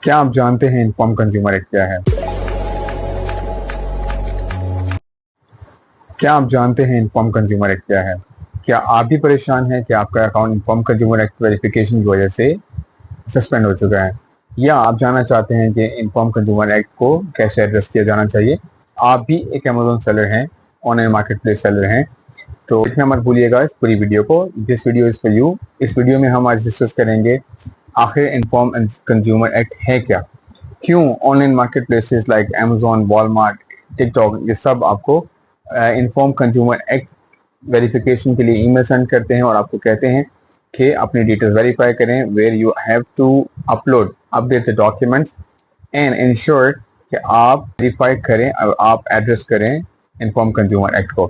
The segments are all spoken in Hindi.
क्या आप जानते हैं इन्फॉर्म कंज्यूमर एक्ट क्या है? क्या आप जानते हैं इन्फॉर्म कंज्यूमर एक्ट क्या है? क्या आप भी परेशान हैं कि आपका account inform consumer act verification की वजह से सस्पेंड हो चुका है, या आप जानना चाहते हैं कि इन्फॉर्म कंज्यूमर एक्ट को कैसे एड्रेस किया जाना चाहिए? आप भी एक अमेजोन सेलर हैं, ऑनलाइन मार्केट प्लेस सेलर हैं, तो देखना मत भूलिएगा इस पूरी वीडियो को। This video is for you. इस वीडियो में हम आज डिस्कस करेंगे आखिर इन्फॉर्म कंज्यूमर एक्ट है क्या, क्यों online market places like Amazon, Walmart, TikTok, ये सब आपको इन्फॉर्म कंज्यूमर एक्ट वेरिफिकेशन के लिए ईमेल सेंड करते हैं और आपको कहते हैं कि अपनी डिटेल्स वेरीफाई करें, where you have to upload update the documents and ensure कि आप वेरीफाई करें और आप एड्रेस करें इन्फॉर्म कंज्यूमर एक्ट को।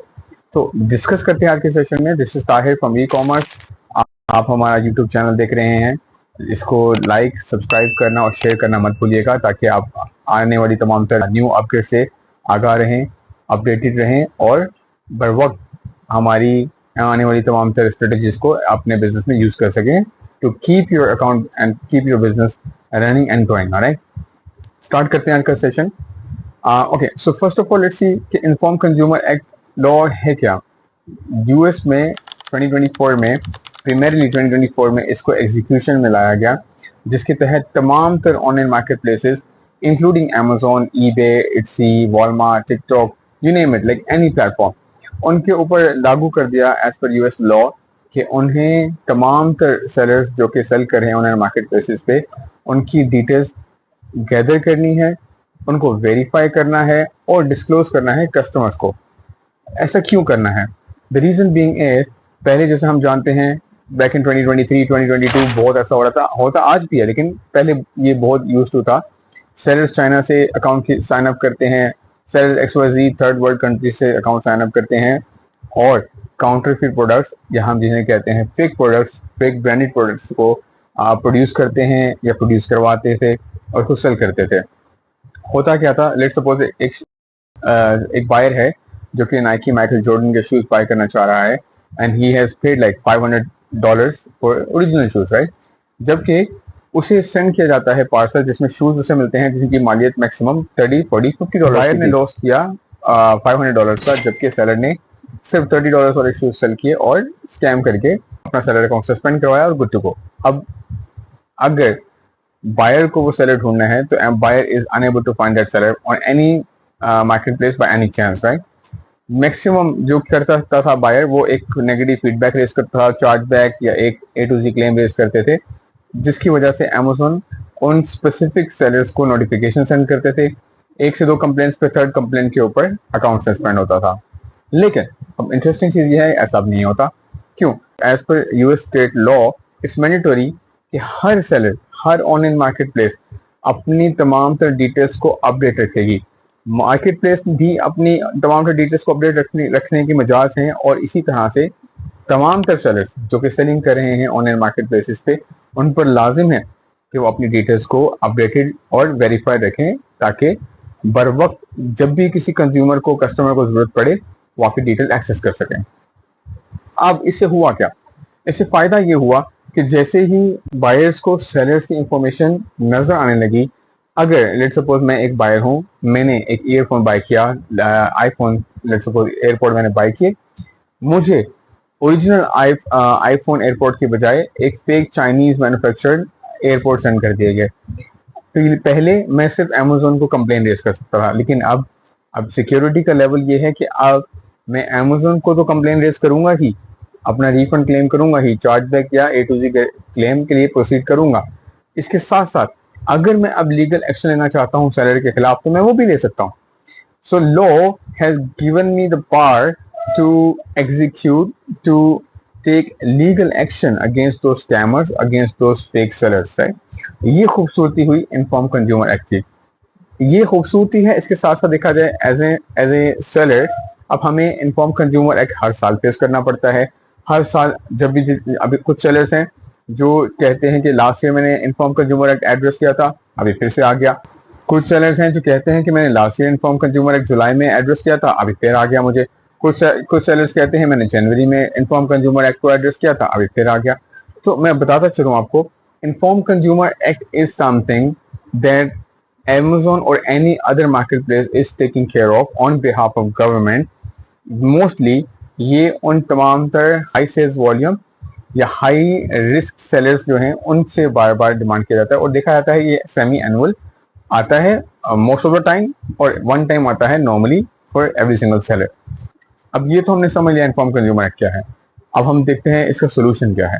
तो डिस्कस करते हैं आज के सेशन में। This is Tahir from e commerce. आप हमारा यूट्यूब चैनल देख रहे हैं, इसको लाइक, सब्सक्राइब करना और शेयर करना मत भूलिएगा, ताकि आप आने वाली तमाम तरह न्यू अपडेट से आगाह रहें, अपडेटेड रहें और बर वक्त हमारी आने वाली तमाम तरह स्ट्रेटजीज को अपने बिजनेस में यूज कर सकें to keep your account and keep your business running and growing. Alright, start करते हैं आज का session. Okay, so first of all let's see कि इन्फॉर्म कंज्यूमर एक्ट लॉ है क्या। यूएस में 2024 में, प्राइमरीली 2024 में इसको एग्जीक्यूशन में लाया गया, जिसके तहत तमाम तर online market places including Amazon, eBay, Etsy, Walmart, TikTok, you name it, like any platform, उनके ऊपर लागू कर दिया एज पर यूएस लॉ कि उन्हें तमाम तर सेलर्स जो कि सेल कर रहे हैं ऑनलाइन मार्केट प्लेसेस पे, उनकी डिटेल्स गैदर करनी है, उनको वेरीफाई करना है और डिस्क्लोज करना है कस्टमर्स को। ऐसा क्यों करना है? द रीजन बीइंग इज, पहले जैसे हम जानते हैं बैक इन 2023 2022 बहुत ऐसा हो रहा था, होता आज भी है, लेकिन पहले ये बहुत यूज टू था। सेलर्स चाइना से अकाउंट साइन अप करते हैं, sellers XYZ third world country से अकाउंट साइन अप करते हैं और काउंटरफीट प्रोडक्ट्स, या हम जिन्हें कहते हैं fake products, fake branded products को प्रोड्यूस करते हैं या प्रोड्यूस करवाते थे और खुद सेल करते थे। होता क्या था, लेट्स सपोज एक बायर है जो कि नाइकी माइकल जॉर्डन के शूज बाय करना चाह रहा है and he has paid like $500 for original shoes, right. जबकि उसे सेंड किया जाता है पार्सल जिसमें शूज उसे मिलते हैं जिनकी मालियत मैक्सिमम $30, $40, $50। बायर ने लॉस किया $500 का, जबकि सेलर ने सिर्फ $30 वाले शूज सेल किए और स्कैम करके अपना सेलर अकाउंट सस्पेंड करवाया और गुड टू गो। अब अगर बायर को वो सेलर ढूंढना है तो buyer is unable to find that seller on any market place by any chance, right. Maximum जो करता था बायर, वो एक नेगेटिव फीडबैक रेज करता था, चार्ज बैक या एक A to Z claim raise करते थे, जिसकी वजह से अमेजोन उन स्पेसिफिक सेलर्स को नोटिफिकेशन सेंड करते थे। 1 से 2 कंप्लेंट्स पे थर्ड कंप्लेंट के ऊपर अकाउंट सस्पेंड होता था। लेकिन अब इंटरेस्टिंग चीज ये है, ऐसा अब नहीं होता। क्यों? एज पर US state law it's mandatory कि हर सेलर, हर ऑनलाइन मार्केट प्लेस अपनी तमाम तर डिटेल्स को अपडेट रखेगी। मार्केट प्लेस भी अपनी तमाम तर डिटेल्स को अपडेट रखने की मजाज हैं, और इसी तरह से तमाम तर सेलर्स जो कि सेलिंग कर रहे हैं ऑनलाइन मार्केट प्लेसेस पे, उन पर लाजिम है कि वो अपनी डिटेल्स को अपडेटेड और वेरीफाइड रखें, ताकि बर वक्त जब भी किसी कंज्यूमर को, कस्टमर को जरूरत पड़े, वो आपकी डिटेल एक्सेस कर सकें। अब इससे हुआ क्या? इससे फायदा ये हुआ कि जैसे ही बायर्स को सेलर्स की इंफॉर्मेशन नजर आने लगी, अगर लेट्स सपोज मैं एक बायर हूँ, मैंने एक ईयरफोन बाय किया, आईफोन, लेट्स सपोज एयरपोर्ट मैंने बाय किए, मुझे ओरिजिनल आईफोन एयरपोर्ट के बजाय एक fake Chinese manufactured airport send कर दिए गए। तो पहले मैं सिर्फ अमेजोन को कंप्लेन रेज कर सकता था, लेकिन अब सिक्योरिटी का लेवल ये है कि अब मैं अमेजोन को तो कंप्लेन रेज करूंगा ही, अपना रिफंड क्लेम करूंगा ही, चार्ज बैक या A to Z क्लेम के लिए प्रोसीड करूंगा। इसके साथ साथ अगर मैं अब लीगल एक्शन लेना चाहता हूं सेलर के खिलाफ, तो मैं वो भी ले सकता हूं। So law has given me the power to execute, to take legal action against those scammers, against those fake sellers, right. ये खूबसूरती हुई इन्फॉर्म कंज्यूमर एक्ट की, ये खूबसूरती है। इसके साथ साथ देखा जाए एज ए सेलर, अब हमें इन्फॉर्म कंज्यूमर एक्ट हर साल पेश करना पड़ता है। हर साल जब भी, अभी कुछ सेलर्स हैं जो कहते हैं कि लास्ट ईयर मैंने इन्फॉर्म कंज्यूमर एक्ट एड्रेस किया था, अभी फिर से आ गया। कुछ सेलर्स हैं जो कहते हैं कि मैंने last year inform consumer act जुलाई में एड्रेस किया था, अभी फिर आ गया मुझे। कुछ सेलर्स कहते हैं मैंने जनवरी में इन्फॉर्म कंज्यूमर एक्ट को एड्रेस किया था, अभी फिर आ गया। तो मैं बताता चलूँ आपको, inform consumer act is something that Amazon or any other marketplace is taking care of on behalf of government, mostly ये उन तमाम तरह हाई सेल्स वॉल्यूम या हाई रिस्क सेलर्स जो हैं उनसे बार बार डिमांड किया जाता है और देखा जाता है ये सेमी एनुअल आता है मोस्ट ऑफ द टाइम और वन टाइम आता है normally for every single seller. अब ये तो हमने समझ लिया इन्फॉर्म कंज्यूमर एक्ट क्या है। अब हम देखते हैं इसका सोल्यूशन क्या है।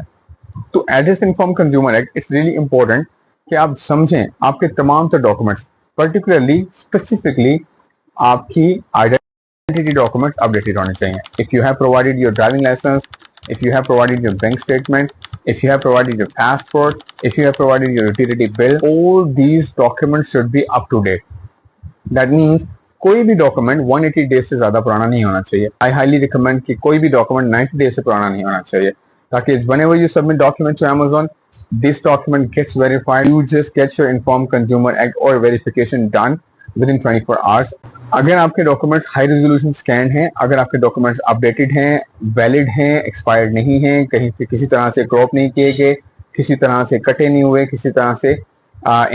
तो address inform consumer act it's really important कि आप समझें आपके तमाम तरह डॉक्यूमेंट्स, पर्टिकुलरली स्पेसिफिकली आपकी आइडेंटिटी डॉक्यूमेंट्स अपडेटेड होने चाहिए। If you have provided your driving licence, if you have provided your bank statement, if you have provided your passport, if you have provided your utility bill, all these documents should be up to date. That means कोई भी डॉक्यूमेंट 180 डेज से ज्यादा पुराना नहीं होना चाहिए। आई हाईली रिकमेंड कि कोई भी डॉक्यूमेंट 90 डेज से पुराना नहीं होना चाहिए, ताकि whenever you submit document to Amazon, this document gets verified. You just get your Informed Consumer Act or verification done within 24 hours. अगर आपके डॉक्यूमेंट्स हाई रेजोल्यूशन स्कैन हैं, अगर आपके डॉक्यूमेंट्स अपडेटेड हैं, वैलिड हैं, एक्सपायर्ड नहीं हैं, कहीं से किसी तरह से क्रॉप नहीं किए गए, किसी तरह से कटे नहीं हुए, किसी तरह से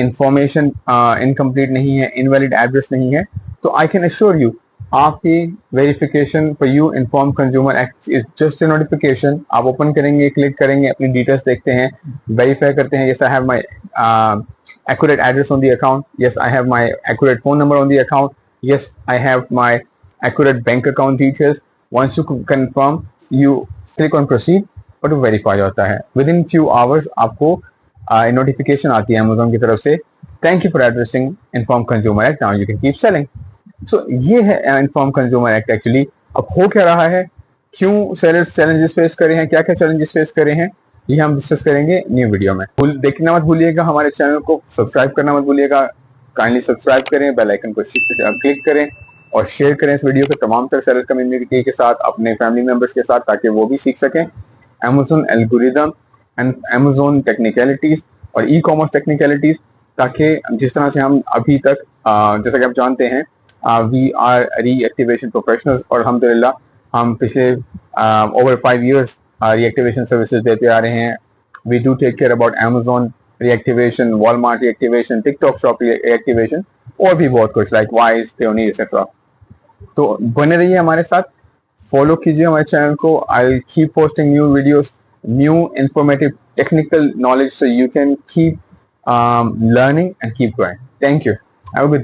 इंफॉर्मेशन इनकम्प्लीट नहीं है, इनवैलिड एड्रेस नहीं है, तो आई कैन एश्योर यू आपकी verification for you inform consumer act is just a notification. आप ओपन करेंगे, क्लिक करेंगे, अपनी डिटेल्स देखते हैं, वेरीफाई करते हैं, yes I have my accurate address on the account, yes I have my accurate phone number on the account, yes I have my accurate bank account details. Once you confirm, you click on proceed और तो verify होता है। Within few hours आपको notification आती है Amazon की तरफ से, thank you for addressing Informed Consumer Act, now you can keep selling. So ये है Informed Consumer Act actually। अब हो क्या रहा है, क्यों sellers challenges face कर रहे हैं, क्या क्या challenges face कर रहे हैं, ये हम डिस्कस करेंगे न्यू वीडियो में। देखना मत भूलिएगा, हमारे चैनल को सब्सक्राइब करना मत भूलिएगा। काइंडली सब्सक्राइब करें, बेल आइकन को क्लिक करें और शेयर करें इस वीडियो को तमाम तरह सेलर कम्युनिटी के साथ, अपने फैमिली मेंबर्स के साथ, ताकि वो भी सीख सकें Amazon algorithm and Amazon technicalities और ई कॉमर्स टेक्निकलिटीज, ताकि जिस तरह से हम अभी तक जैसा कि आप जानते हैं वी आर रीएक्टिवेशन प्रोफेशनल्स और अल्हम्दुलिल्लाह हम पिछले ओवर 5 years reactivation services देते आ रहे हैं। We do take care about Amazon reactivation, Walmart reactivation, TikTok Shop reactivation और भी बहुत कुछ like Wise, Payoneer etc. तो बने रहिए हमारे साथ, फॉलो कीजिए हमारे चैनल को। I'll keep posting new videos, new informative technical knowledge so you can keep learning and keep growing. Thank you. Have a good day.